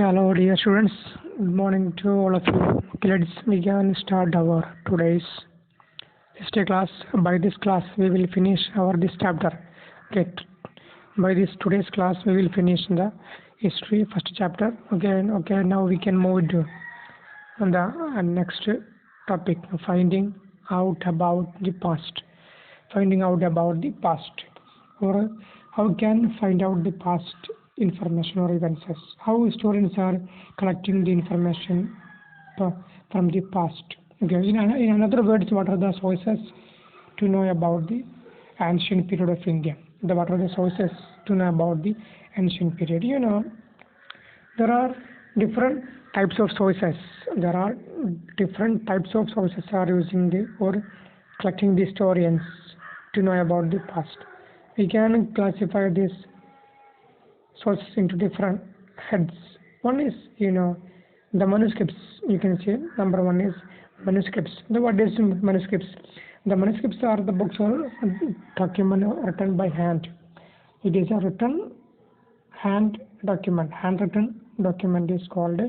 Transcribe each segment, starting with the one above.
Okay, hello dear students. Good morning to all of you. Okay, let's begin start our today's history class. By this class, we will finish our this chapter. Okay, by this today's class, we will finish the history first chapter. Okay. Now we can move to the next topic: finding out about the past. Finding out about the past, or how can find out the past information or events. How historians are collecting the information from the past. Okay. In other words, what are the sources to know about the ancient period of India? What are the sources to know about the ancient period? There are different types of sources. There are different types of sources are using the or collecting the historians to know about the past. We can classify these sources into different heads. One is, the manuscripts. You can see number one is manuscripts. What is manuscripts? The manuscripts are the books or document written by hand. It is a written hand document. Handwritten document is called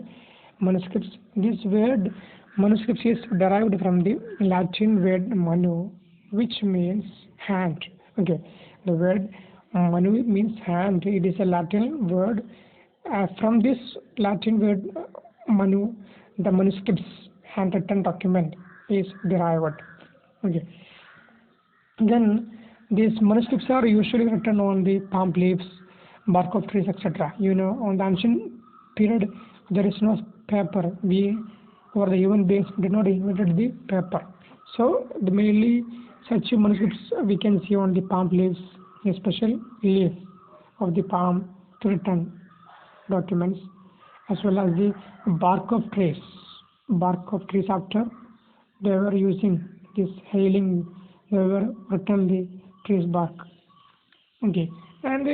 manuscripts. This word manuscripts is derived from the Latin word manu, which means hand. Okay, the word manu means hand. It is a Latin word. From this Latin word manu, the manuscripts, handwritten document, is derived. Okay. Then these manuscripts are usually written on the palm leaves, bark of trees, etc. On the ancient period, there is no paper. We or the human beings did not invent the paper. So mainly such manuscripts we can see on the palm leaves, a special leaf of the palm to written documents, as well as the bark of trees. Bark of trees, after they were using this hailing, they were written the trees bark. Okay, and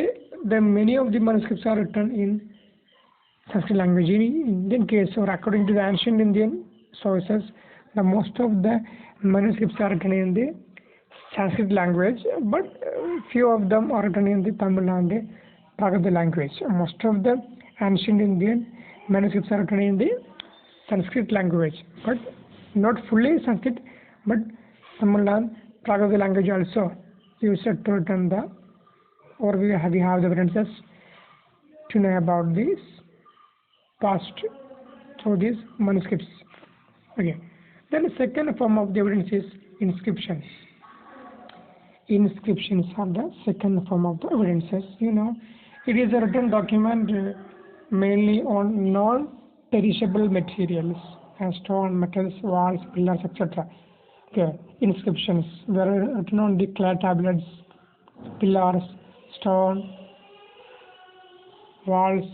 the many of the manuscripts are written in Sanskrit language. In Indian case, or according to the ancient Indian sources, the most of the manuscripts are written in the Sanskrit language, but few of them are written in the Tamil and the Prakriti language. Most of the ancient Indian manuscripts are written in the Sanskrit language, but not fully Sanskrit, but Tamil and Prakriti language also used to written the, or we have the evidences to know about this past through these manuscripts. Okay. Then the second form of the evidence is inscriptions. Inscriptions are the second form of the evidences. It is a written document mainly on non-perishable materials, as stone, metals, walls, pillars, etc. Okay. Inscriptions were written on the clay tablets, pillars, stone, walls,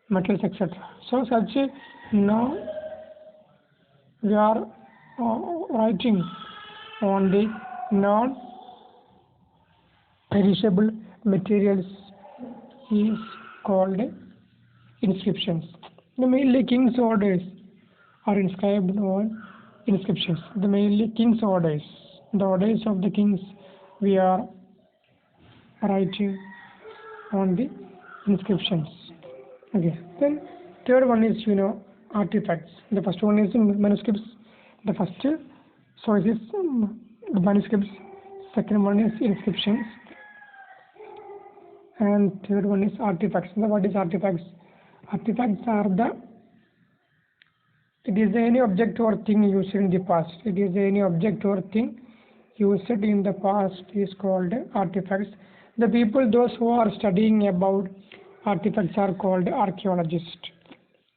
metals, etc. So such now we are writing on the non-perishable materials is called inscriptions. The mainly king's orders are inscribed on inscriptions. The mainly king's orders, the orders of the kings, we are writing on the inscriptions. Okay. Then third one is artifacts. The first one is manuscripts. The first source is the manuscripts. Second one is inscriptions. And third one is artifacts. Now, what is artifacts? Artifacts are it is any object or thing used in the past. It is any object or thing used in the past is called artifacts. The people, those who are studying about artifacts, are called archaeologists.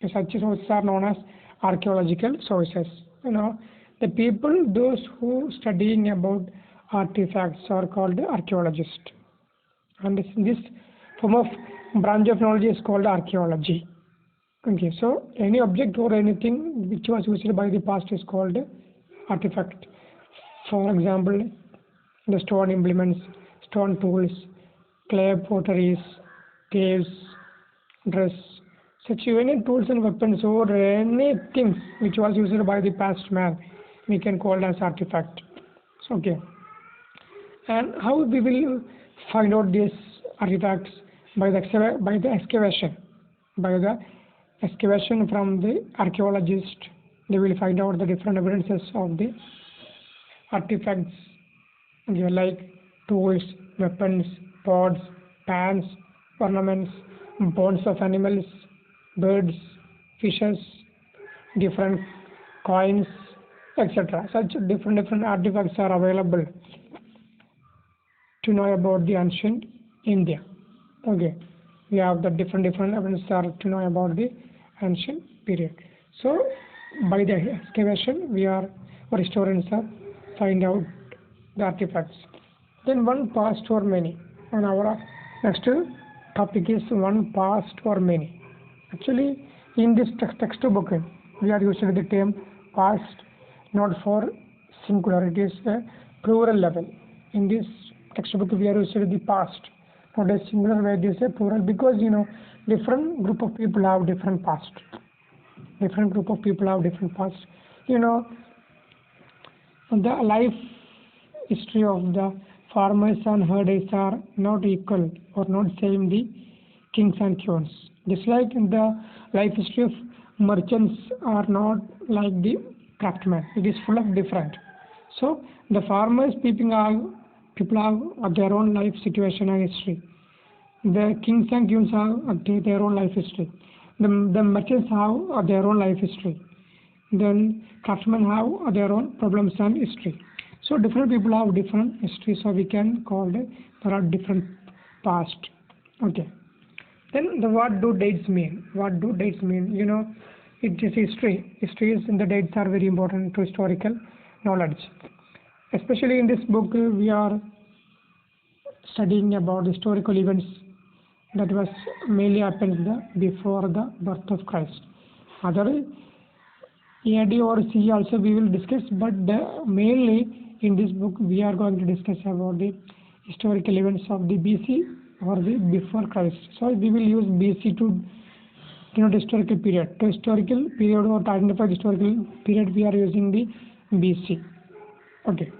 Such sources are known as archaeological sources. The people, those who studying about artifacts, are called archaeologists. And this form of branch of knowledge is called archaeology. Okay, so any object or anything which was used by the past is called artifact. For example, the stone implements, stone tools, clay potteries, caves, dress, such any tools and weapons or anything which was used by the past man, we can call as artifact. Okay. And how we will find out these artifacts? By the excavation, by the excavation from the archaeologist. They will find out the different evidences of the artifacts, okay, like tools, weapons, pots, pans, ornaments, bones of animals, birds, fishes, different coins, etc. Such different artifacts are available to know about the ancient India. Okay, we have the different evidence are to know about the ancient period. So by the excavation, our historians are find out the artifacts. Then one past or many. And our next topic is one past or many. Actually, in this textbook, we are using the term past not for singular, it is a plural level. In this textbook, we are using the past, not a singular where it is a plural, because different group of people have different past. Different group of people have different past. The life history of the farmers and herders are not equal or not same the kings and queens. Just like the life history of merchants are not like the craftsmen. It is full of different. So the farmers people have their own life situation and history. The kings and queens have their own life history. The merchants have their own life history. Then craftsmen have their own problems and history. So different people have different history. So we can call there are different past. Okay. Then what do dates mean? What do dates mean? It is history. Histories and the dates are very important to historical knowledge. Especially in this book, we are studying about historical events that was mainly happened before the birth of Christ. Other AD or CE also we will discuss, but mainly in this book we are going to discuss about the historical events of the BC or the before Christ. So we will use BC to the historical period. To historical period or to identify the historical period, we are using the BC. Okay.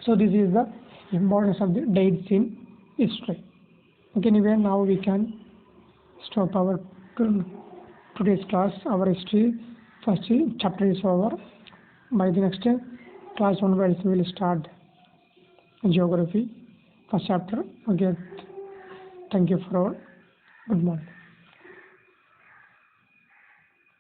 So this is the importance of the dates in history. Okay, anyway, now we can stop our today's class. Our history first chapter is over. By the next class onwards, we will start geography first chapter. Okay, thank you for all. Good morning.